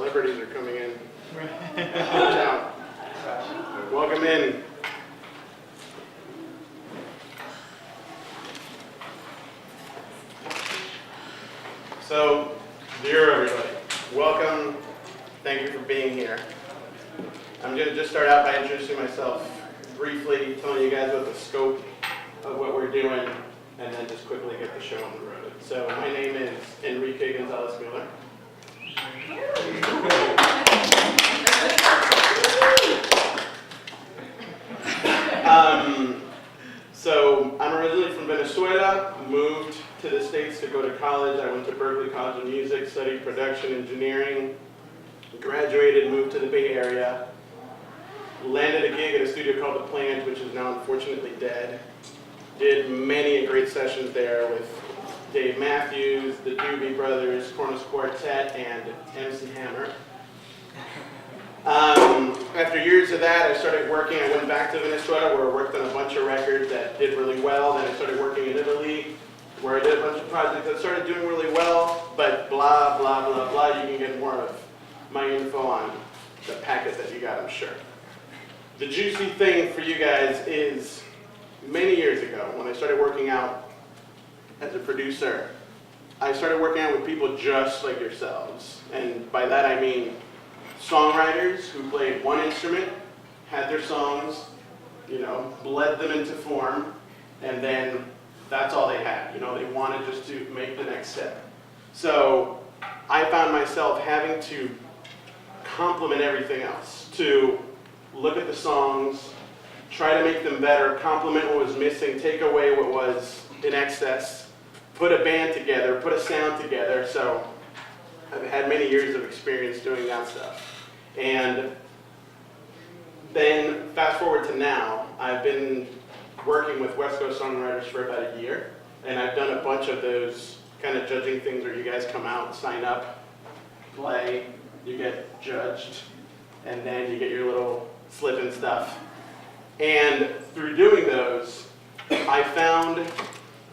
celebrities are coming in. Watch out. Welcome in. So, dear everybody, welcome. Thank you for being here. I'm going to just start out by introducing myself briefly, telling you guys about the scope of what we're doing, and then just quickly get the show on the road. So, my name is Enrique Gonzales Muller. So I'm originally from Venezuela, moved to the States to go to college. I went to Berkeley College of Music, studied production engineering, graduated, moved to the Bay Area, landed a gig at a studio called The Plant, which is now unfortunately dead. Did many great sessions there with Dave Matthews, the Doobie Brothers, Corners Quartet, and MC Hammer. After years of that, I started working. I went back to Venezuela where I worked on a bunch of records that did really well. Then I started working in Italy where I did a bunch of projects that started doing really well, but blah, blah, blah, blah. You can get more of my info on the packet that you got, I'm sure. The juicy thing for you guys is many years ago when I started working out as a producer, I started working out with people just like yourselves. And by that I mean songwriters who played one instrument, had their songs, bled them into form, and then that's all they had. They wanted just to make the next step. So I found myself having to complement everything else, to look at the songs, try to make them better, complement what was missing, take away what was in excess, put a band together, put a sound together. So I've had many years of experience doing that stuff. And then fast forward to now, I've been working with West Coast Songwriters for about a year, and I've done a bunch of those kind of judging things where you guys come out, sign up, play, you get judged, and then you get your little slip and stuff. And through doing those, I found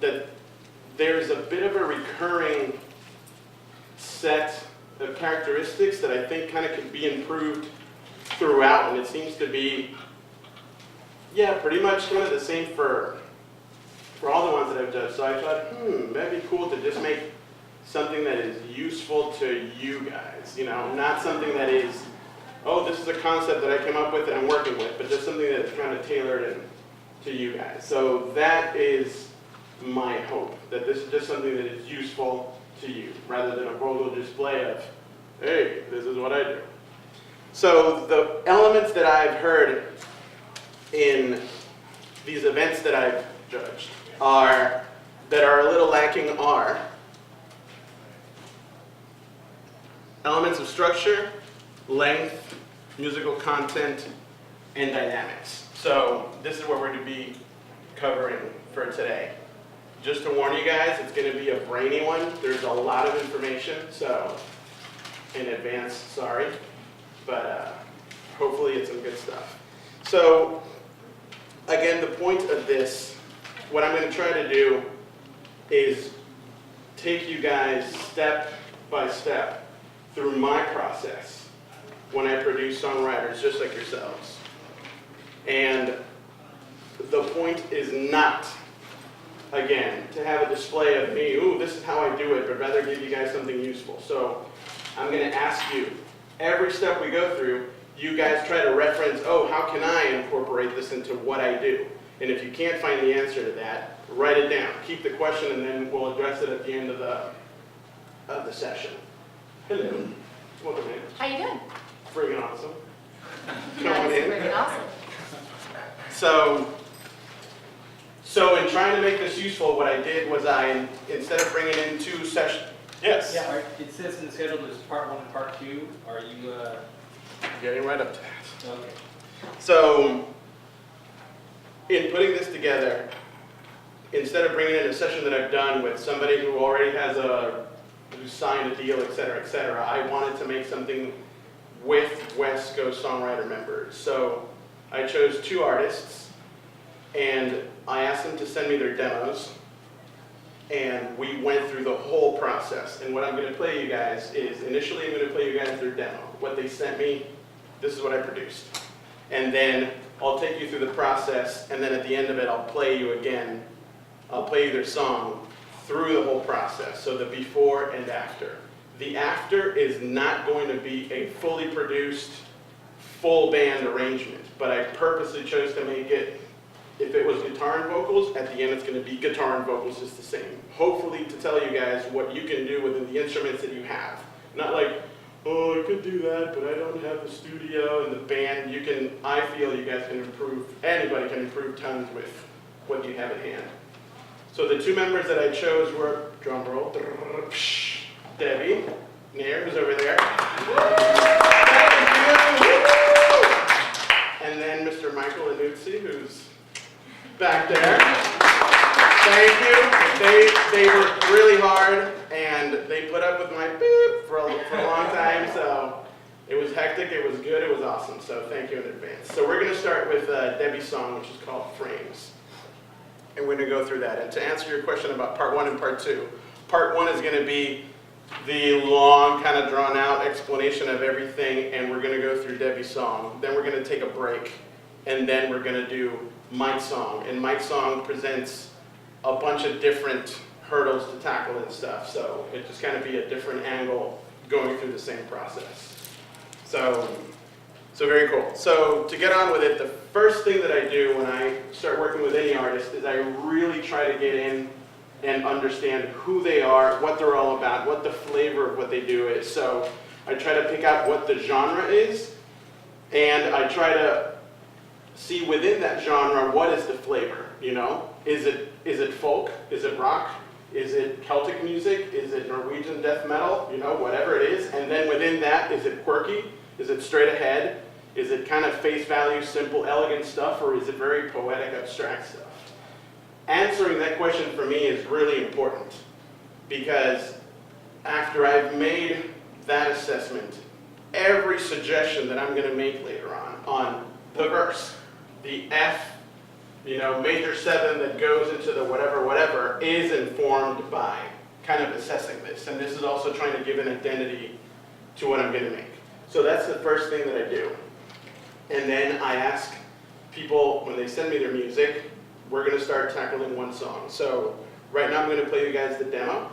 that there's a bit of a recurring set of characteristics that I think kind of can be improved throughout, and it seems to be, pretty much kind of the same for all the ones that I've judged. So I thought, that'd be cool to just make something that is useful to you guys, not something that is, oh, this is a concept that I came up with and I'm working with, but just something that is kind of tailored to you guys. So that is my hope, that this is just something that is useful to you, rather than a verbal display of, hey, this is what I do. So the elements that I've heard in these events that I've judged that are a little lacking are elements of structure, length, musical content, and dynamics. So this is what we're going to be covering for today. Just to warn you guys, it's going to be a brainy one. There's a lot of information, so in advance, sorry. But hopefully it's some good stuff. So again, the point of this, what I'm going to try to do is take you guys step by step through my process when I produce songwriters just like yourselves. And the point is not, again, to have a display of me, ooh, this is how I do it, but rather give you guys something useful. So I'm going to ask you, every step we go through, you guys try to reference, oh, how can I incorporate this into what I do? And if you can't find the answer to that, write it down. Keep the question, and then we'll address it at the end of the session. Hello. Welcome in. How you doing? Friggin' awesome. That's friggin' awesome. So in trying to make this useful, what I did was instead of bringing in two sessions, yes? Yeah, it says in the schedule there's part 1 and part 2. Are you, Getting right up to that. okay. So in putting this together, instead of bringing in a session that I've done with somebody who already has who signed a deal, et cetera, I wanted to make something with West Coast Songwriter members. So I chose 2 artists, and I asked them to send me their demos, and we went through the whole process. And what I'm going to play you guys is, initially I'm going to play you guys their demo. what they sent me, this is what I produced. And then I'll take you through the process, and then at the end of it, I'll play you again. I'll play you their song through the whole process, so the before and after. The after is not going to be a fully produced, full band arrangement, but I purposely chose to make it, if it was guitar and vocals, at the end it's going to be guitar and vocals just the same. Hopefully to tell you guys what you can do within the instruments that you have. Not like, oh, I could do that, but I don't have the studio and the band. You can, I feel you guys can improve, anybody can improve tons with what you have at hand. So the two members that I chose were, drum roll, Debbie Nair, who's over there. And then Mr. Michael Anuzzi, who's back there. Thank you. They worked really hard, and they put up with my beep for a long time, so it was hectic, it was good, it was awesome, so thank you in advance. So we're going to start with Debbie's song, which is called Frames. And we're going to go through that. And to answer your question about part one and part two, part one is going to be the long, kind of drawn out explanation of everything, and we're going to go through Debbie's song. Then we're going to take a break, and then we're going to do Mike's song. And Mike's song presents a bunch of different hurdles to tackle and stuff, so it just kind of be a different angle going through the same process. So very cool. So to get on with it, the first thing that I do when I start working with any artist is I really try to get in and understand who they are, what they're all about, what the flavor of what they do is. So I try to pick out what the genre is, and I try to see within that genre what is the flavor, you know? Is it folk? Is it rock? Is it Celtic music? Is it Norwegian death metal? You know, whatever it is. And then within that, is it quirky? Is it straight ahead? Is it kind of face value, simple, elegant stuff, or is it very poetic, abstract stuff? Answering that question for me is really important, because after I've made that assessment, every suggestion that I'm going to make later on the verse, the F, you know, major 7 that goes into the whatever, is informed by kind of assessing this. And this is also trying to give an identity to what I'm going to make. So that's the first thing that I do. And then I ask people, when they send me their music, we're going to start tackling one song. So right now I'm going to play you guys the demo,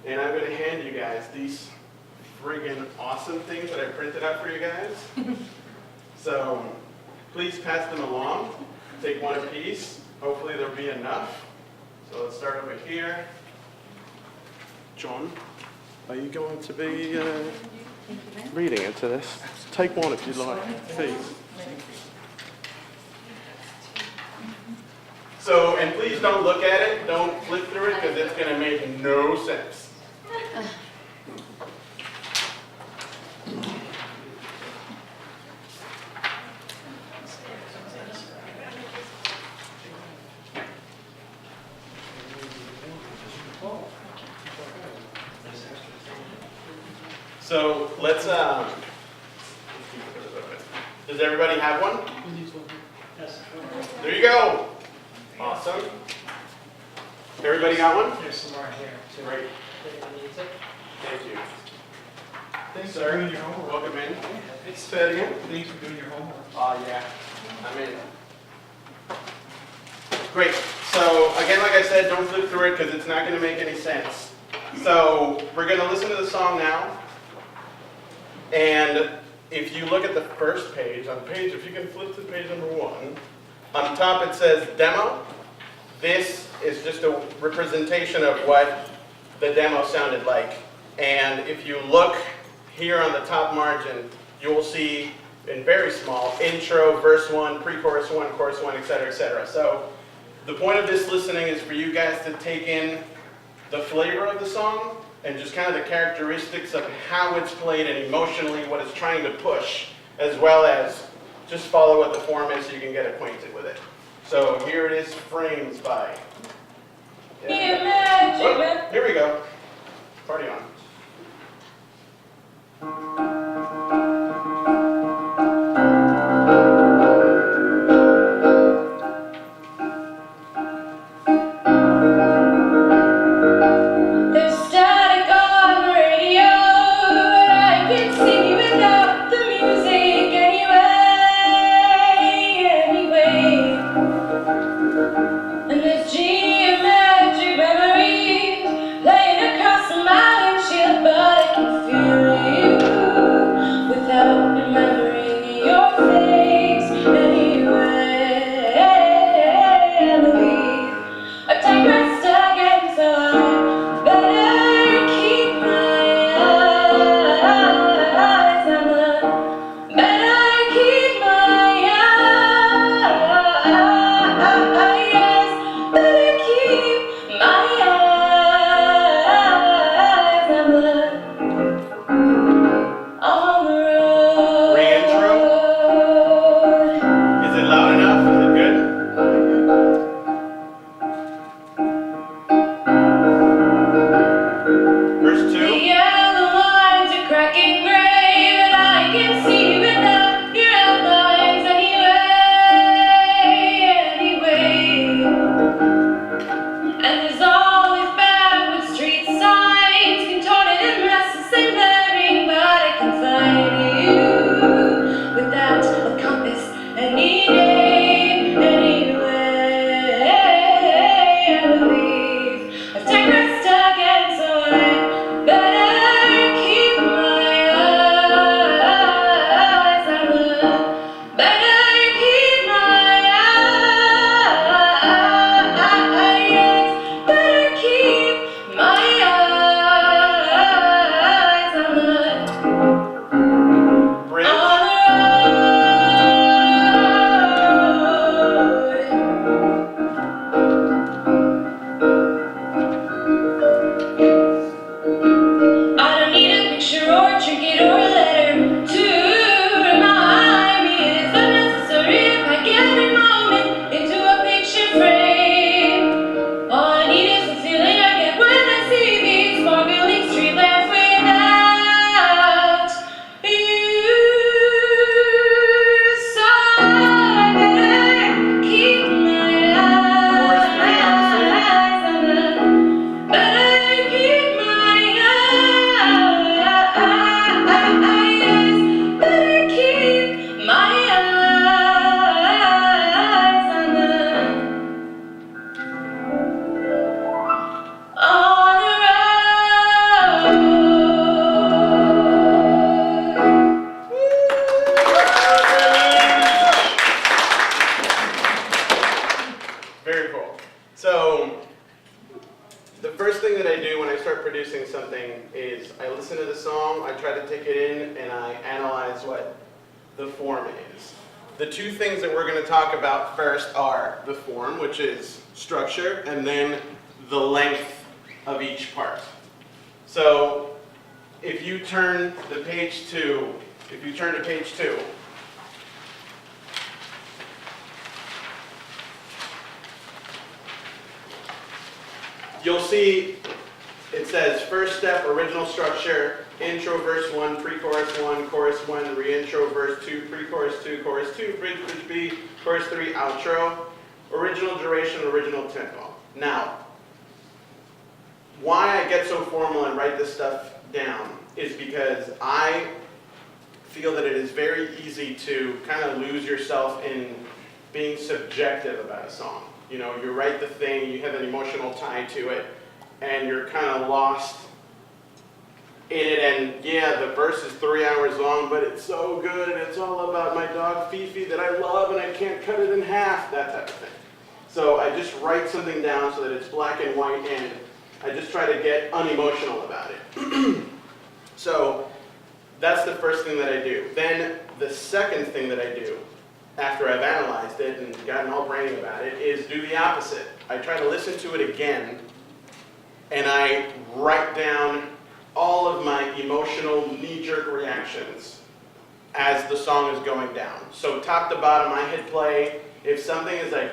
and I'm going to hand you guys these friggin' awesome things that I printed out for you guys. So please pass them along. Take one apiece. Hopefully there'll be enough. So let's start over here. John, are you going to be reading into this? Take one if you'd like, please. So, and please don't look at it, don't flip through it, because it's going to make no sense. So let's, does everybody have one? Yes. There you go. Awesome. Everybody got one? There's some more here, too. Great. Anybody needs it? Thank you. Thanks Sir, for doing your homework. welcome in. Say it again. Thanks for doing your homework. Oh, yeah. I'm in. Great. So, again, like I said, don't flip through it because it's not going to make any sense. So, we're going to listen to the song now. And if you look at the first page, if you can flip to page number 1, on top it says demo. This is just a representation of what the demo sounded like. And if you look here on the top margin, you will see in very small, intro, verse 1, pre-chorus 1, chorus 1, etc., etc. So the point of this listening is for you guys to take in the flavor of the song and just kind of the characteristics of how it's played and emotionally what it's trying to push, as well as just follow what the form is so you can get acquainted with it. So here it is, Frames by... Oh, here we go. Party on. There's static on the radio, and I can see you enough. Very cool. So, the first thing that I do when I start producing something is I listen to the song, I try to take it in, and I analyze what the form is. The two things that we're going to talk about first are the form, which is structure, and then the length of each part. So, if you turn to page 2, you'll see it says first step, original structure, intro verse 1, pre-chorus 1, chorus 1, re-intro verse 2, pre-chorus 2, chorus 2, bridge, bridge B, chorus 3, outro, original duration, original tempo. Now, why I get so formal and write this stuff down is because I feel that it is very easy to kind of lose yourself in being subjective about a song. You know, you write the thing, you have an emotional tie to it, and you're kind of lost in it, and yeah, the verse is 3 hours long, but it's so good, and it's all about my dog Fifi that I love, and I can't cut it in half, that type of thing. So I just write something down so that it's black and white, and I just try to get unemotional about it. So that's the first thing that I do. Then the second thing that I do, after I've analyzed it and gotten all brainy about it, is do the opposite. I try to listen to it again, and I write down all of my emotional knee-jerk reactions as the song is going down. So top to bottom, I hit play. If something is like